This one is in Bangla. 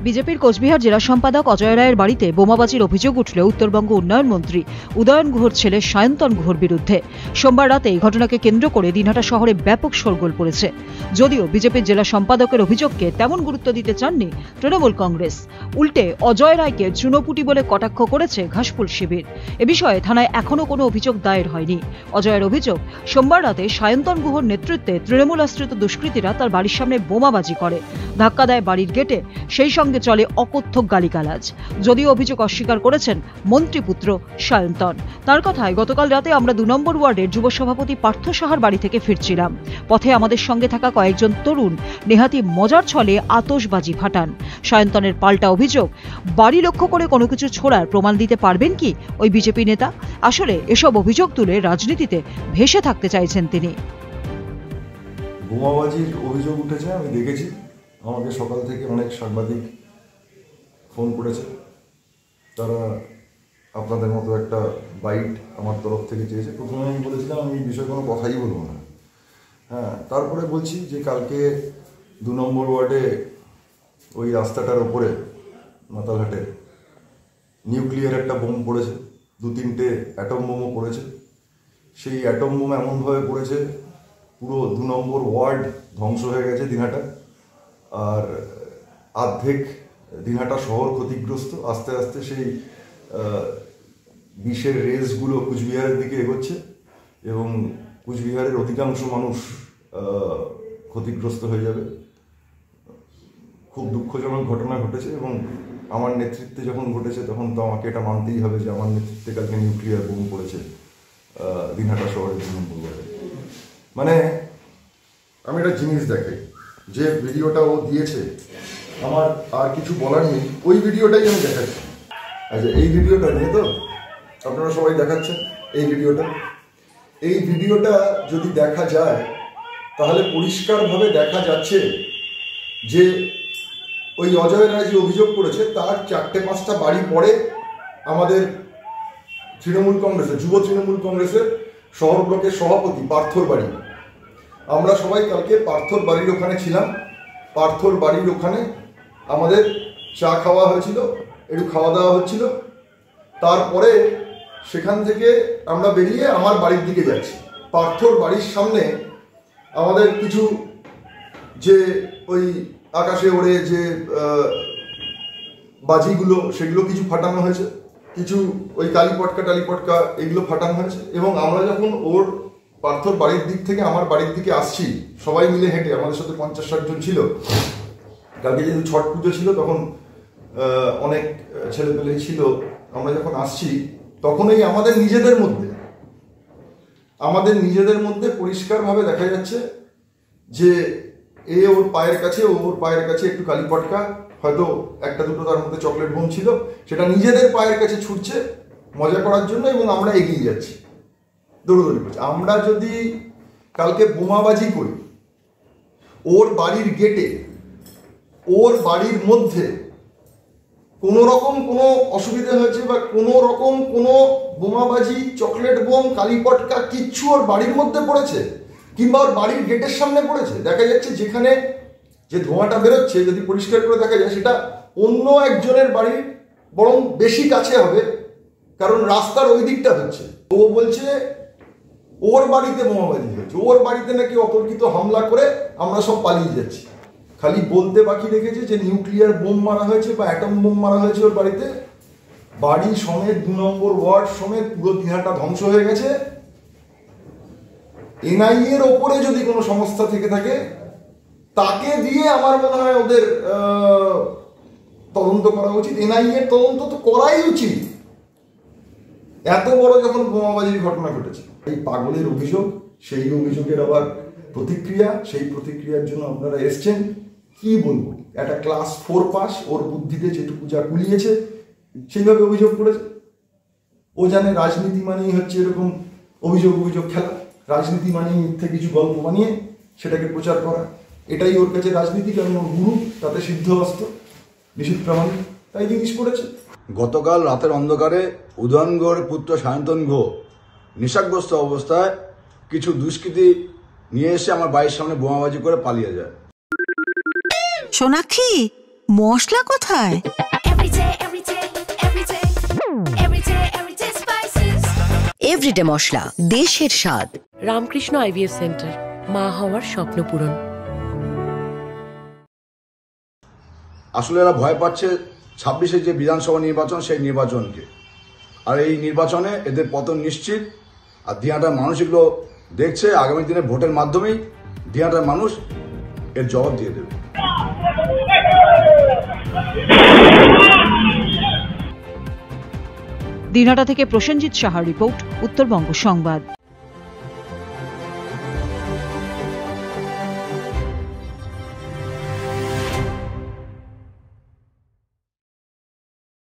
বিজেপির কোচবিহার জেলা সম্পাদক অজয় রায়ের বাড়িতে বোমাবাজির অভিযোগ উঠল উত্তরবঙ্গ উন্নয়ন মন্ত্রী উদয়ন গুহর ছেলে সায়ন্তন গুহর বিরুদ্ধে। সোমবার রাতে এই ঘটনাকে কেন্দ্র করে দিনহাটা শহরে ব্যাপক শোরগোল পড়েছে। যদিও বিজেপির জেলা সম্পাদকের অভিযোগকে তেমন গুরুত্ব দিতে চাননি তৃণমূল কংগ্রেস, উল্টে অজয় রায়কে চুনোপুটি বলে কটাক্ষ করেছে ঘাসফুল শিবির। এ বিষয়ে থানায় এখনো কোনো অভিযোগ দায়ের হয়নি। অজয়ের অভিযোগ, সোমবার রাতে সায়ন্তন গুহর নেতৃত্বে তৃণমূল আশ্রিত দুষ্কৃতীরা তার বাড়ির সামনে বোমাবাজি করে, ধাক্কা দেয় বাড়ির গেটে, সেই সঙ্গে চলে অকথ্য গালিগালাজ। যদিও অভিযোগ অস্বীকার করেছেন মন্ত্রীপুত্র সায়ন্তন। তার কথায়, গতকাল রাতে আমরা ২ নম্বর ওয়ার্ডের যুব সভাপতি পার্থ সাহার বাড়ি থেকে ফিরছিলাম। পথে আমাদের সঙ্গে থাকা কয়েকজন তরুণ নেহাতি মজার ছলে আতশবাজি ফাটান। সায়ন্তনের পাল্টা অভিযোগ, বাড়ি লক্ষ্য করে কোনো কিছু ছোড়ার প্রমাণ দিতে পারবেন কি ওই বিজেপি নেতা? আসলে এসব অভিযোগ তুলে রাজনীতিতে ভেসে থাকতে চাইছেন তিনি। বোমাবাজির অভিযোগ উঠেছে, আমি দেখেছি। আমাকে সকাল থেকে অনেক সাংবাদিক ফোন করেছে। তারা আপনাদের মতো একটা বাইট আমার তরফ থেকে চেয়েছে। প্রথমে আমি বলেছিলাম আমি এই বিষয়ে কোনো কথাই বলবো না। তারপরে বলছি যে কালকে ২ নম্বর ওয়ার্ডে ওই রাস্তাটার ওপরে মাতালহাটে নিউক্লিয়ার একটা বোম পড়েছে, ২-৩টে অ্যাটম বোমও পড়েছে। সেই অ্যাটম বোম এমনভাবে পড়েছে পুরো ২ নম্বর ওয়ার্ড ধ্বংস হয়ে গেছে দিনহাটা, আর অর্ধেক দিনহাটা শহর ক্ষতিগ্রস্ত। আস্তে আস্তে সেই বিষের রেসগুলো কুচবিহারের দিকে এগোচ্ছে এবং কুচবিহারের অধিকাংশ মানুষ ক্ষতিগ্রস্ত হয়ে যাবে। খুব দুঃখজনক ঘটনা ঘটেছে এবং আমার নেতৃত্বে যখন ঘটেছে তখন তো আমাকে এটা মানতেই হবে যে আমার নেতৃত্বে কালকে নিউক্লিয়ার বোম পড়েছে দিনহাটা শহরের ২ নম্বর ওয়ার্ডে। মানে আমি একটা জিনিস দেখাই, যে ভিডিওটা ও দিয়েছে আমার আর কিছু বলার নেই, ওই ভিডিওটাই আমি দেখাচ্ছি। আচ্ছা, এই ভিডিওটা নিয়ে তো আপনারা সবাই দেখাচ্ছেন। এই ভিডিওটা যদি দেখা যায় তাহলে পরিষ্কারভাবে দেখা যাচ্ছে যে ওই অজয় রায় যে অভিযোগ করেছে তার ৪-৫টা বাড়ি পরে আমাদের তৃণমূল কংগ্রেসের যুব তৃণমূল কংগ্রেসের শহর ব্লকের সভাপতি পার্থর বাড়ি। আমরা সবাই কালকে পার্থর বাড়ির ওখানে ছিলাম। পার্থর বাড়ির ওখানে আমাদের চা খাওয়া হয়েছিল, একটু খাওয়া দাওয়া হচ্ছিল। তারপরে সেখান থেকে আমরা বেরিয়ে আমার বাড়ির দিকে যাচ্ছি। পার্থর বাড়ির সামনে আমাদের কিছু যে ওই আকাশে ওড়ে যে বাজিগুলো সেগুলো কিছু ফাটানো হয়েছে, কিছু ওই টালিপটকা এগুলো ফাটানো হয়েছে। এবং আমরা যখন ওর পার্থর বাড়ির দিক থেকে আমার বাড়ির দিকে আসছি সবাই মিলে হেঁটে, আমাদের সাথে ৫০-৬০ জন ছিল। কালকে যেহেতু ছট পুজো ছিল তখন অনেক ছেলেপেলেই ছিল। আমরা যখন আসছি তখন এই আমাদের নিজেদের মধ্যে পরিষ্কারভাবে দেখা যাচ্ছে যে ওর পায়ের কাছে একটু কালীপটকা, হয়তো ১-২টো তার মধ্যে চকলেট বোম ছিল, সেটা নিজেদের পায়ের কাছে ছুটছে মজা করার জন্য এবং আমরা এগিয়ে যাচ্ছি, দৌড়দৌড়ি করছি। আমরা যদি কালকে বোমাবাজি করি ওর বাড়ির গেটে, ওর বাড়ির মধ্যে কোনো রকম কোনো অসুবিধা হয়েছে বা কোনো রকম কোনো বোমাবাজি, চকলেট বোম, কালীপটকা কিচ্ছু ওর বাড়ির মধ্যে পড়েছে কিংবা ওর বাড়ির গেটের সামনে পড়েছে, দেখা যাচ্ছে যেখানে যে ধোঁয়াটা বেরোচ্ছে যদি পরিষ্কার করে দেখা যায় সেটা অন্য একজনের বাড়ির বরং বেশি কাছে হবে, কারণ রাস্তার ওই দিকটা হচ্ছে। ও বলছে ওর বাড়িতে বোমাবাজি হয়েছে, ওর বাড়িতে নাকি অতর্কিত হামলা করে আমরা সব পালিয়ে যাচ্ছি। খালি বলতে বাকি রেখেছে যে নিউক্লিয়ার বোম মারা হয়েছে বা অ্যাটম বোম মারা হয়েছে ওর বাড়িতে। বাড়ি সমেত ২ নম্বর ওয়ার্ড সমেত পুরো দিনহাটা ধ্বংস হয়ে গেছে। এনআইএ এর ওপরে যদি কোনো সংস্থা থেকে থাকে তাকে দিয়ে আমার মনে হয় ওদের তদন্ত করা উচিত। এনআইএ এর তদন্ত তো করাই উচিত, এত বড় যখন বোমাবাজির ঘটনা ঘটেছে। এই পাগলের অভিযোগ, সেই অভিযোগের আবার প্রতিক্রিয়া, সেই প্রতিক্রিয়ার জন্য আপনারা এসছেন। কি বলবো, একটা ক্লাস 4 পাস, ওর বুদ্ধিতে যেটুকু যা কুলিয়েছে সেইভাবে অভিযোগ করেছে। ও জানে রাজনীতি মানেই হচ্ছে এরকম অভিযোগ খেলা, রাজনীতি মানেই মিথ্যে কিছু গল্প বানিয়ে সেটাকে প্রচার করা, এটাই ওর কাছে রাজনীতি। কারণ ওর গুরু তাতে সিদ্ধ অস্ত্র, নিষিদ্ধ প্রামাণিক, তাই জিনিস করেছে। গতকাল রাতের অন্ধকারে উদয়ন গুহর পুত্র সায়ন্তন গুহ নেশাগ্রস্ত অবস্থায় কিছু দুষ্কৃতী নিয়ে এসে আমার বাড়ির সামনে বোমাবাজি করে পালিয়ে যায়। সোনাক্ষী, মশলা কোথায়? এভরিডে মশলা, দেশের স্বাদ। রামকৃষ্ণ আইভিএফ সেন্টার, মা হওয়ার স্বপ্ন পূরণ। আসলে এরা ভয় পাচ্ছে 26-এর যে বিধানসভা নির্বাচন, সেই নির্বাচনকে। আর এই নির্বাচনে এদের পতন নিশ্চিত। আর দিনাটার মানুষ এগুলো দেখছে, আগামী দিনে ভোটের মাধ্যমেই দিনাটার মানুষ এর জবাব দিয়ে দেবে। দিনহাটা থেকে প্রসেনজিৎ সাহার রিপোর্ট, উত্তরবঙ্গ সংবাদ।